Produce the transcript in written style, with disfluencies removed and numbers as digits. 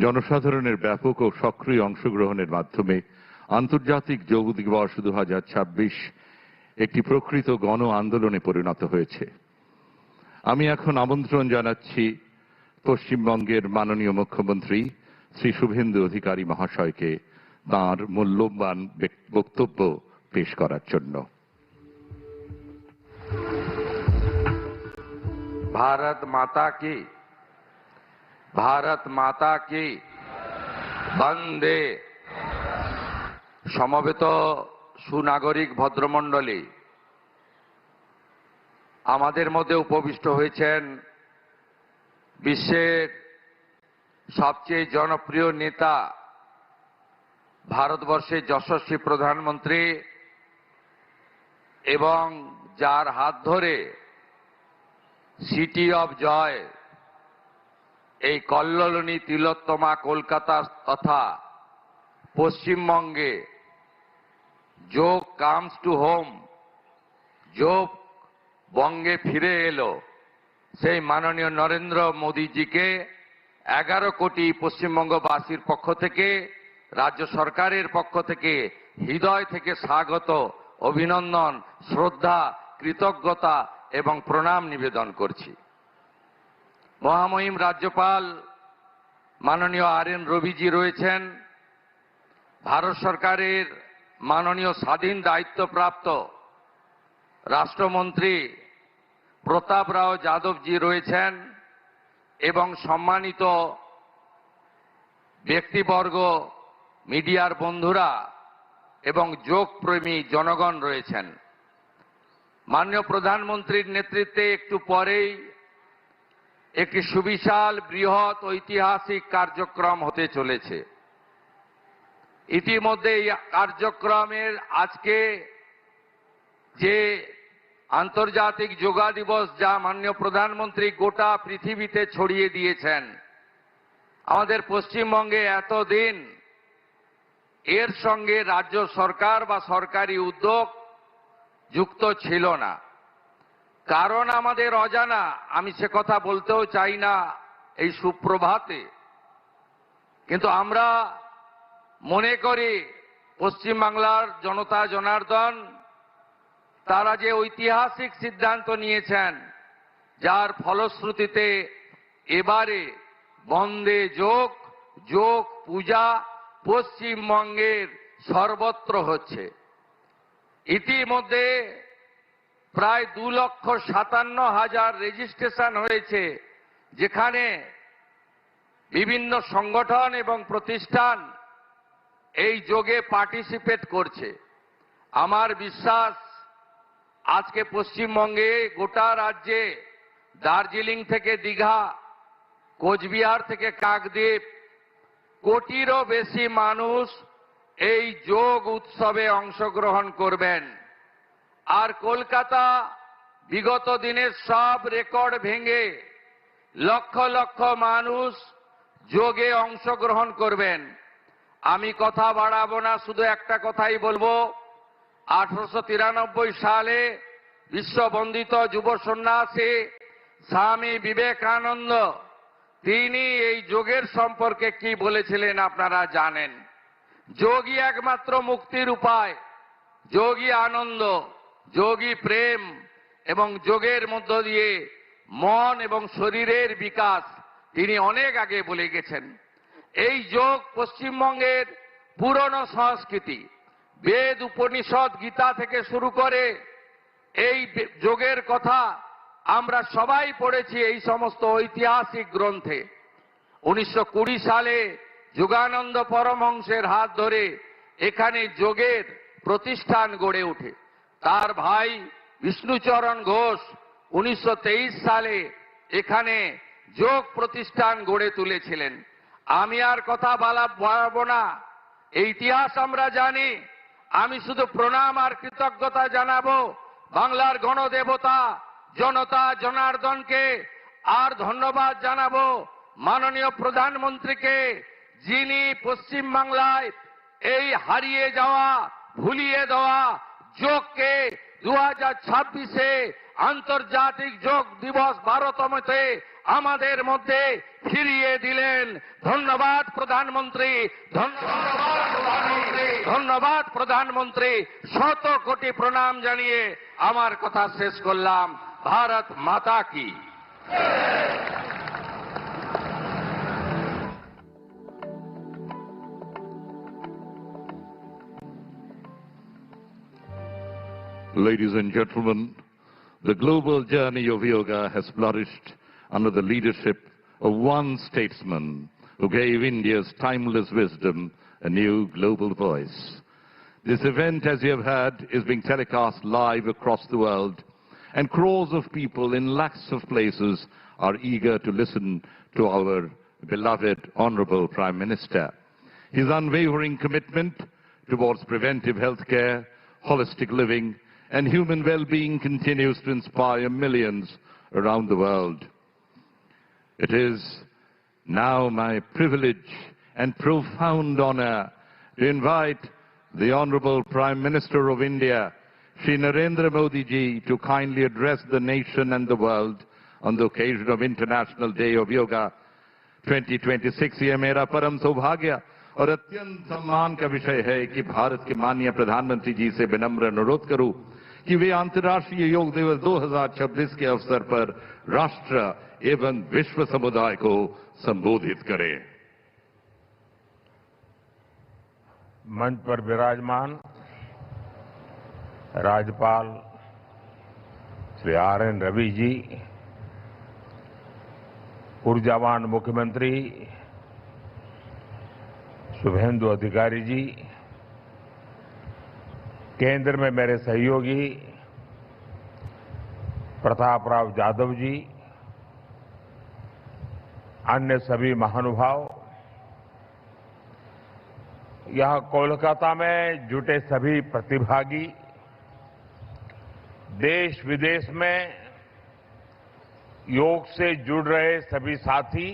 জনসাধারণের ব্যাপক ও সক্রিয় অংশগ্রহণের মাধ্যমে আন্তর্জাতিক যোগ দিবস 2026 একটি প্রকৃত গণ আন্দোলনে পরিণত হয়েছে। আমি এখন আমন্ত্রণ জানাচ্ছি পশ্চিমবঙ্গের মাননীয় মুখ্যমন্ত্রী শ্রী শুভেন্দু অধিকারী মহাশয়কে তাঁর মূল্যবান বক্তব্য পেশ করার জন্য। भारत माता की वंदे। সমবেত সুনাগরিক ভদ্রমণ্ডলী, আমাদের মধ্যে উপবিষ্ট হয়েছেন বিশ্বের সবচেয়ে জনপ্রিয় নেতা, ভারতবর্ষের যশস্বী প্রধানমন্ত্রী এবং যার হাত ধরে সিটি অফ জয়, এই কল্লোলিনী তিলোত্তমা কলকাতা তথা পশ্চিমবঙ্গে যোগ কামস টু হোম, যোগ বঙ্গে ফিরে এলো, সেই মাননীয় নরেন্দ্র মোদীজিকে 11 কোটি পশ্চিমবঙ্গবাসীর পক্ষ থেকে, রাজ্য সরকারের পক্ষ থেকে হৃদয় থেকে স্বাগত, অভিনন্দন, শ্রদ্ধা, কৃতজ্ঞতা এবং প্রণাম নিবেদন করছি। মহামহিম রাজ্যপাল মাননীয় RN রবিজি রয়েছেন, ভারত সরকারের মাননীয় স্বাধীন দায়িত্বপ্রাপ্ত রাষ্ট্রমন্ত্রী প্রতাপ রাও যাদবজি রয়েছেন এবং সম্মানিত ব্যক্তিবর্গ, মিডিয়ার বন্ধুরা এবং যোগপ্রেমী জনগণ রয়েছেন। মাননীয় প্রধানমন্ত্রীর নেতৃত্বে একটু পরেই একটি সুবিশাল বৃহৎ ঐতিহাসিক কার্যক্রম হতে চলেছে। ইতিমধ্যে এই কার্যক্রমের আজকে যে আন্তর্জাতিক যোগা দিবস, যা মাননীয় প্রধানমন্ত্রী গোটা পৃথিবীতে ছড়িয়ে দিয়েছেন, আমাদের পশ্চিমবঙ্গে এতদিন এর সঙ্গে রাজ্য সরকার বা সরকারি উদ্যোগ যুক্ত ছিল না। কারণ আমাদের অজানা, আমি সে কথা বলতেও চাই না এই সুপ্রভাতে, কিন্তু আমরা মনে করি পশ্চিমবাংলার জনতা জনার্দন তারা যে ঐতিহাসিক সিদ্ধান্ত নিয়েছেন, যার ফলশ্রুতিতে এবারে বন্দে যোগ, যোগ পূজা পশ্চিমবঙ্গের সর্বত্র হচ্ছে। ইতিমধ্যে প্রায় 2,57,000 রেজিস্ট্রেশন হয়েছে, যেখানে বিভিন্ন সংগঠন এবং প্রতিষ্ঠান এই যোগে পার্টিসিপেট করছে। আমার বিশ্বাস আজকে পশ্চিমবঙ্গে গোটা রাজ্যে দার্জিলিং থেকে দীঘা, কোচবিহার থেকে কাকদ্বীপ, কোটিরও বেশি মানুষ এই যোগ উৎসবে অংশগ্রহণ করবেন। আর কলকাতা বিগত দিনের সব রেকর্ড ভেঙে লক্ষ লক্ষ মানুষ যোগে অংশগ্রহণ করবেন। আমি কথা বাড়াবো না, শুধু একটা কথাই বলবো। 1893 সালে বিশ্ববন্দিত যুব সন্ন্যাসী স্বামী বিবেকানন্দ, তিনি এই যোগের সম্পর্কে কি বলেছিলেন আপনারা জানেন। যোগই একমাত্র মুক্তির উপায়, যোগী আনন্দ, যোগী প্রেম এবং যোগের মধ্য দিয়ে মন এবং শরীরের বিকাশ, তিনি অনেক আগে বলে গেছেন। এই যোগ পশ্চিমবঙ্গের পুরনো সংস্কৃতি, বেদ, উপনিষদ, গীতা থেকে শুরু করে এই যোগের কথা আমরা সবাই পড়েছি এই সমস্ত ঐতিহাসিক গ্রন্থে। 1920 সালে যোগানন্দ পরমহংসের হাত ধরে এখানে যোগের প্রতিষ্ঠান গড়ে ওঠে। তার ভাই বিষ্ণুচরণ ঘোষ 1923 সালে এখানে যোগ প্রতিষ্ঠান গড়ে তুলেছিলেন। আমি আর কথা বাড়াবো না, এই ইতিহাস আমরা জানি। আমি শুধু প্রণাম আর কৃতজ্ঞতা জানাবো বাংলার গণদেবতা জনতা জনার্দনকে, আর ধন্যবাদ জানাবো মাননীয় প্রধানমন্ত্রীকে, যিনি পশ্চিমবাংলায় এই হারিয়ে যাওয়া, ভুলিয়ে দেওয়া যোগকে 2026-এ আন্তর্জাতিক যোগ দিবস 12তমতে আমাদের মধ্যে ফিরিয়ে দিলেন। ধন্যবাদ প্রধানমন্ত্রী, ধন্যবাদ প্রধানমন্ত্রী। শত কোটি প্রণাম জানিয়ে আমার কথা শেষ করলাম। ভারত মাতা কি। Ladies and gentlemen, the global journey of yoga has flourished under the leadership of one statesman who gave India's timeless wisdom a new global voice. This event, as you have heard, is being telecast live across the world, and crores of people in lakhs of places are eager to listen to our beloved Honorable Prime Minister. His unwavering commitment towards preventive health care, holistic living, and human well-being continues to inspire millions around the world. It is now my privilege and profound honor to invite the Honorable Prime Minister of India, Shri Narendra Modi ji, to kindly address the nation and the world on the occasion of International Day of Yoga 2026. ये मेरा परम सौभाग्य और अत्यंत सम्मान का विषय है कि भारत के माननीय प्रधानमंत्री जी से विनम्र अनुरोध करूं कि वे अंतर्राष्ट्रीय योग दिवस 2026 के अवसर पर राष्ट्र एवं विश्व समुदाय को संबोधित करें। मंच पर विराजमान राज्यपाल श्री RN रवि जी, ऊर्जावान मुख्यमंत्री शुभेंदु अधिकारी जी, केंद्र में मेरे सहयोगी प्रताप राव जाधव जी, अन्य सभी महानुभाव, यहां कोलकाता में जुटे सभी प्रतिभागी, देश विदेश में योग से जुड़ रहे सभी साथी,